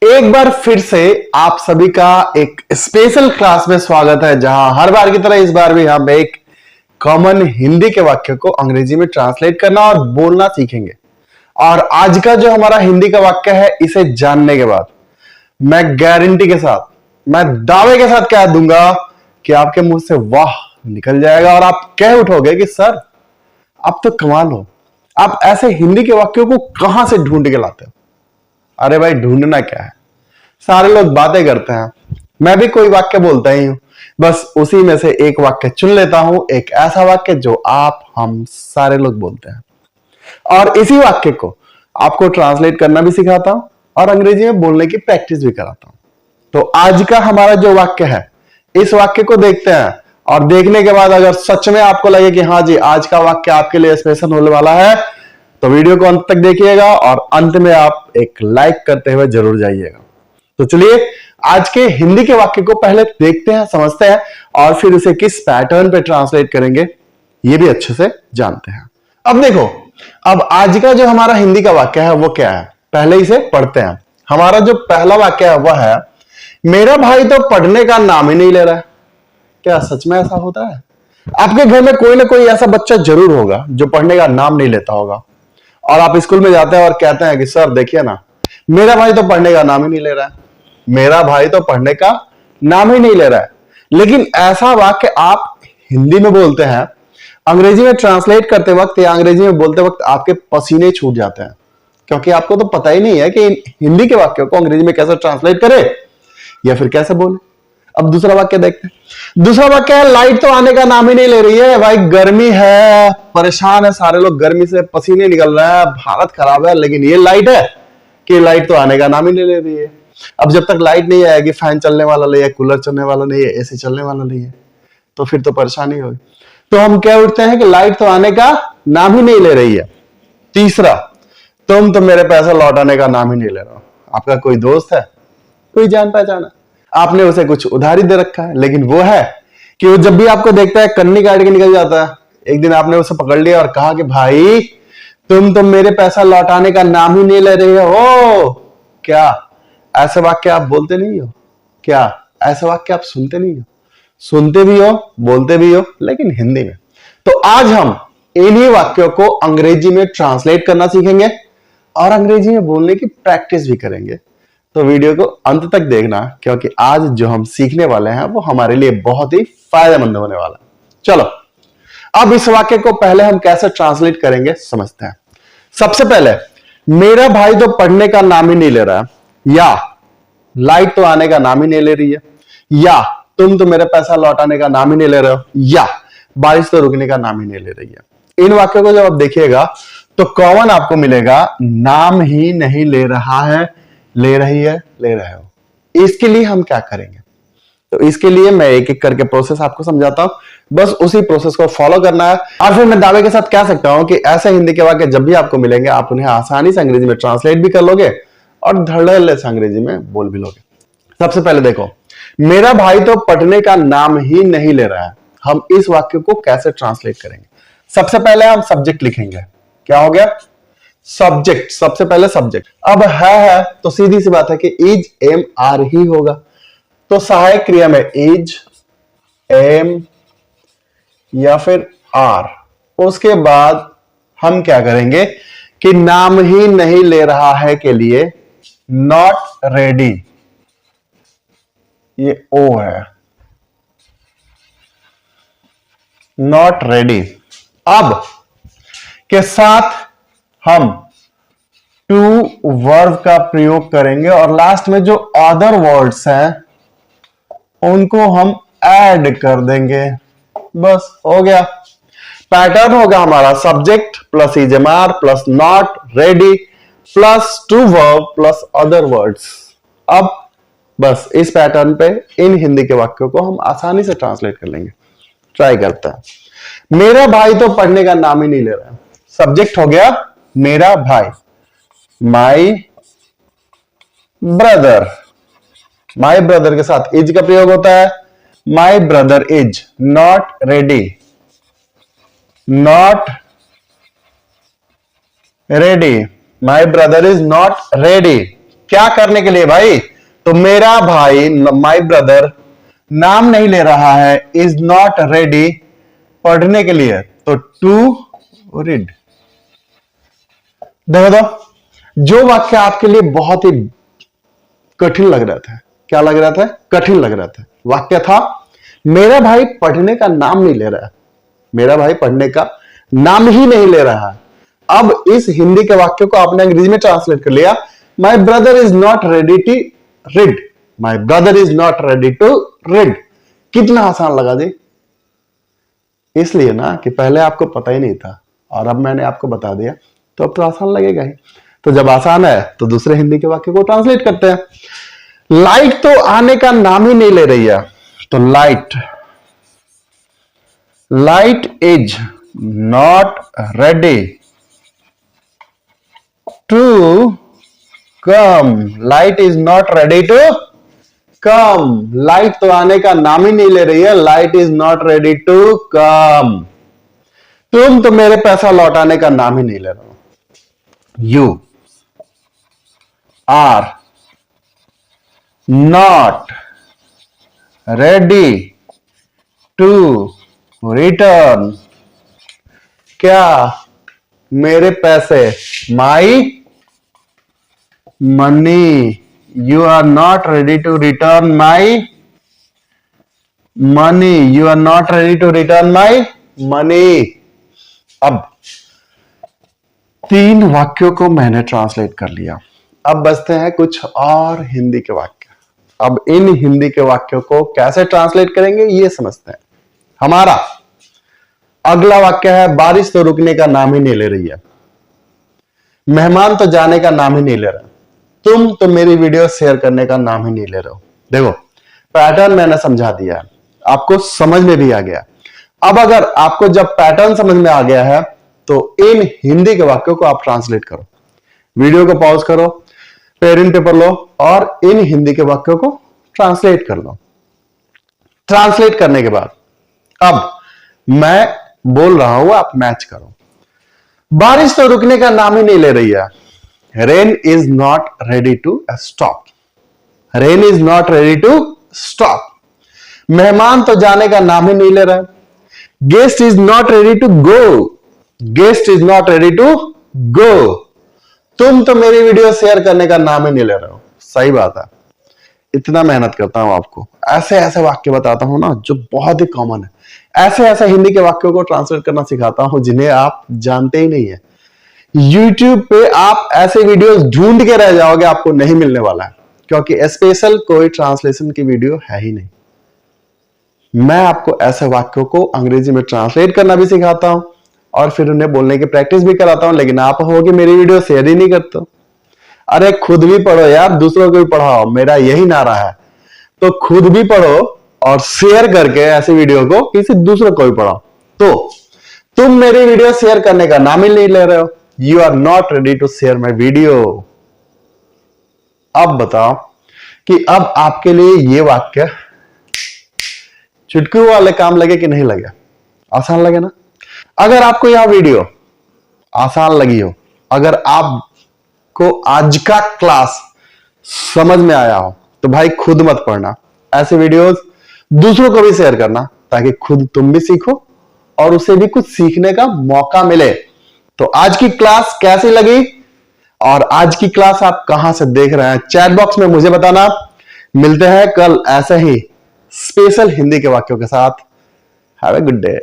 एक बार फिर से आप सभी का एक स्पेशल क्लास में स्वागत है, जहां हर बार की तरह इस बार भी हम एक कॉमन हिंदी के वाक्य को अंग्रेजी में ट्रांसलेट करना और बोलना सीखेंगे। और आज का जो हमारा हिंदी का वाक्य है, इसे जानने के बाद मैं गारंटी के साथ, मैं दावे के साथ कह दूंगा कि आपके मुंह से वाह निकल जाएगा और आप कह उठोगे कि सर आप तो कमाल हो, आप ऐसे हिंदी के वाक्यों को कहां से ढूंढ के लाते हो। अरे भाई, ढूंढना क्या है, सारे लोग बातें करते हैं, मैं भी कोई वाक्य बोलता ही हूं, बस उसी में से एक वाक्य चुन लेता हूं, एक ऐसा वाक्य जो आप हम सारे लोग बोलते हैं, और इसी वाक्य को आपको ट्रांसलेट करना भी सिखाता हूं और अंग्रेजी में बोलने की प्रैक्टिस भी कराता हूं। तो आज का हमारा जो वाक्य है, इस वाक्य को देखते हैं और देखने के बाद अगर सच में आपको लगे कि हाँ जी आज का वाक्य आपके लिए स्पेशल होने वाला है, तो वीडियो को अंत तक देखिएगा और अंत में आप एक लाइक करते हुए जरूर जाइएगा। तो चलिए आज के हिंदी के वाक्य को पहले देखते हैं, समझते हैं और फिर उसे किस पैटर्न पे ट्रांसलेट करेंगे ये भी अच्छे से जानते हैं। अब देखो, अब आज का जो हमारा हिंदी का वाक्य है वो क्या है, पहले इसे पढ़ते हैं। हमारा जो पहला वाक्य है वह है, मेरा भाई तो पढ़ने का नाम ही नहीं ले रहा है। क्या सच में ऐसा होता है? आपके घर में कोई ना कोई ऐसा बच्चा जरूर होगा जो पढ़ने का नाम नहीं लेता होगा, और आप स्कूल में जाते हैं और कहते हैं कि सर देखिए ना, मेरा भाई तो पढ़ने का नाम ही नहीं ले रहा है, मेरा भाई तो पढ़ने का नाम ही नहीं ले रहा है। लेकिन ऐसा वाक्य आप हिंदी में बोलते हैं, अंग्रेजी में ट्रांसलेट करते वक्त या अंग्रेजी में बोलते वक्त आपके पसीने छूट जाते हैं, क्योंकि आपको तो पता ही नहीं है कि हिंदी के वाक्य को अंग्रेजी में कैसे ट्रांसलेट करे या फिर कैसे बोले। अब दूसरा वाक्य देखते हैं। दूसरा वाक्य है, लाइट तो आने का नाम ही नहीं ले रही है। भाई गर्मी है, परेशान है सारे लोग, गर्मी से पसीने निकल रहे हैं, हालत खराब है, लेकिन ये लाइट है कि लाइट तो आने का नाम ही नहीं ले रही है। अब जब तक लाइट नहीं आएगी, फैन चलने वाला नहीं है, कूलर चलने वाला नहीं है, एसी चलने वाला नहीं है, तो फिर तो परेशानी होगी। तो हम क्या उठते हैं कि लाइट तो आने का नाम ही नहीं ले रही है। तीसरा, तुम तो मेरे पैसा लौटाने का नाम ही नहीं ले रहे हो। आपका कोई दोस्त है, कोई जान पहचान है, आपने उसे कुछ उधारी दे रखा है, लेकिन वो है कि वो जब भी आपको देखता है कन्नी काट के निकल जाता है। एक दिन आपने उसे पकड़ लिया और कहा कि भाई तुम तो मेरे पैसा लौटाने का नाम ही नहीं ले रहे हो। क्या ऐसे वाक्य आप बोलते नहीं हो? क्या ऐसे वाक्य आप सुनते नहीं हो? सुनते भी हो, बोलते भी हो, लेकिन हिंदी में। तो आज हम इन्हीं वाक्यों को अंग्रेजी में ट्रांसलेट करना सीखेंगे और अंग्रेजी में बोलने की प्रैक्टिस भी करेंगे। तो वीडियो को अंत तक देखना, क्योंकि आज जो हम सीखने वाले हैं वो हमारे लिए बहुत ही फायदेमंद होने वाला है। चलो अब इस वाक्य को पहले हम कैसे ट्रांसलेट करेंगे समझते हैं। सबसे पहले, मेरा भाई तो पढ़ने का नाम ही नहीं ले रहा है, या लाइट तो आने का नाम ही नहीं ले रही है, या तुम तो मेरे पैसा लौटाने का नाम ही नहीं ले रहे हो, या बारिश तो रुकने का नाम ही नहीं ले रही है। इन वाक्यों को जब आप देखिएगा तो कॉमन आपको मिलेगा, नाम ही नहीं ले रहा है, ले रही है, ले रहे हो। इसके लिए हम क्या करेंगे, तो इसके लिए मैं एक एक करके प्रोसेस आपको समझाता हूं, बस उसी प्रोसेस को फॉलो करना है। और फिर मैं दावे के साथ कह सकता हूं कि ऐसे हिंदी के वाक्य जब भी आपको मिलेंगे, आप उन्हें आसानी से अंग्रेजी में ट्रांसलेट भी कर लोगे और धड़ल्ले से अंग्रेजी में बोल भी लोगे। सबसे पहले देखो, मेरा भाई तो पढ़ने का नाम ही नहीं ले रहा है। हम इस वाक्य को कैसे ट्रांसलेट करेंगे? सबसे पहले हम सब्जेक्ट लिखेंगे। क्या हो गया? सब्जेक्ट। सबसे पहले सब्जेक्ट। अब है तो सीधी सी बात है कि इज, एम, आर ही होगा। तो सहायक क्रिया में इज, एम या फिर आर। उसके बाद हम क्या करेंगे कि नाम ही नहीं ले रहा है के लिए नॉट रेडी, ये ओ है, नॉट रेडी। अब के साथ हम टू वर्ब का प्रयोग करेंगे और लास्ट में जो अदर वर्ड्स हैं उनको हम ऐड कर देंगे। बस हो गया। पैटर्न होगा हमारा subject plus is am are plus not ready plus to verb plus other words. अब बस इस पैटर्न पे इन हिंदी के वाक्यों को हम आसानी से ट्रांसलेट कर लेंगे। ट्राई करते हैं। मेरा भाई तो पढ़ने का नाम ही नहीं ले रहा है। सब्जेक्ट हो गया मेरा भाई, माई ब्रदर। माई ब्रदर के साथ इज का प्रयोग होता है, माई brother is not ready, not ready, my brother is not ready. क्या करने के लिए भाई? तो मेरा भाई, माय ब्रदर नाम नहीं ले रहा है, इज नॉट रेडी पढ़ने के लिए, तो टू रीड। देखो तो जो वाक्य आपके लिए बहुत ही कठिन लग रहा था, क्या लग रहा था? कठिन लग रहा था। वाक्य था मेरा भाई पढ़ने का नाम नहीं ले रहा है, मेरा भाई पढ़ने का नाम ही नहीं ले रहा है। अब इस हिंदी के वाक्य को आपने अंग्रेजी में ट्रांसलेट कर लिया, my brother is not ready to read, my brother is not ready to read. कितना आसान लगा जी? इसलिए ना कि पहले आपको पता ही नहीं था और अब मैंने आपको बता दिया, तो अब तो आसान लगेगा ही। तो जब आसान है तो दूसरे हिंदी के वाक्य को ट्रांसलेट करते हैं। लाइट तो आने का नाम ही नहीं ले रही है, तो light is not ready to come, light is not ready to come. Light तो आने का नाम ही नहीं ले रही है, light is not ready to come. तुम तो मेरे पैसा लौटाने का नाम ही नहीं ले रहे हो। You are not ready to return, क्या मेरे पैसे, my money, you are not ready to return my money, you are not ready to return my money. अब 3 वाक्यों को मैंने ट्रांसलेट कर लिया, अब बचते हैं कुछ और हिंदी के वाक्य। अब इन हिंदी के वाक्यों को कैसे ट्रांसलेट करेंगे ये समझते हैं। हमारा अगला वाक्य है बारिश तो रुकने का नाम ही नहीं ले रही है, मेहमान तो जाने का नाम ही नहीं ले रहा, तुम तो मेरी वीडियो शेयर करने का नाम ही नहीं ले रहे हो। देखो पैटर्न मैंने समझा दिया है, आपको समझ में भी आ गया। अब अगर आपको जब पैटर्न समझ में आ गया है तो इन हिंदी के वाक्यों को आप ट्रांसलेट करो, वीडियो को पॉज करो, पेन पेपर लो और इन हिंदी के वाक्यों को ट्रांसलेट कर लो। ट्रांसलेट करने के बाद अब मैं बोल रहा हूं, आप मैच करो। बारिश तो रुकने का नाम ही नहीं ले रही है, rain is not ready to stop, rain is not ready to stop. मेहमान तो जाने का नाम ही नहीं ले रहा है, guest is not ready to go, guest is not ready to go. तुम तो मेरी वीडियो शेयर करने का नाम ही नहीं ले रहे हो। सही बात है, इतना मेहनत करता हूं, आपको ऐसे ऐसे वाक्य बताता हूं ना जो बहुत ही कॉमन है, ऐसे ऐसे हिंदी के वाक्यों को ट्रांसलेट करना सिखाता हूं जिन्हें आप जानते ही नहीं है। YouTube पे आप ऐसे वीडियोस ढूंढ के रह जाओगे, आपको नहीं मिलने वाला है, क्योंकि स्पेशल कोई ट्रांसलेशन की वीडियो है ही नहीं। मैं आपको ऐसे वाक्यों को अंग्रेजी में ट्रांसलेट करना भी सिखाता हूं और फिर उन्हें बोलने की प्रैक्टिस भी कराता हूं, लेकिन आप हो कि मेरी वीडियो शेयर ही नहीं करते। अरे खुद भी पढ़ो यार, दूसरों को भी पढ़ाओ, मेरा यही नारा है। तो खुद भी पढ़ो और शेयर करके ऐसे वीडियो को किसी दूसरे को भी पढ़ाओ। तो तुम मेरी वीडियो शेयर करने का नाम ही नहीं ले रहे हो, you are not ready to share my video. अब बताओ कि अब आपके लिए ये वाक्य चुटकी वाले काम लगे कि नहीं लगे? आसान लगे ना? अगर आपको यह वीडियो आसान लगी हो, अगर आपको आज का क्लास समझ में आया हो, तो भाई खुद मत पढ़ना, ऐसे वीडियोस दूसरों को भी शेयर करना ताकि खुद तुम भी सीखो और उसे भी कुछ सीखने का मौका मिले। तो आज की क्लास कैसी लगी और आज की क्लास आप कहां से देख रहे हैं, चैट बॉक्स में मुझे बताना। मिलते हैं कल ऐसे ही स्पेशल हिंदी के वाक्यों के साथ। Have a good day.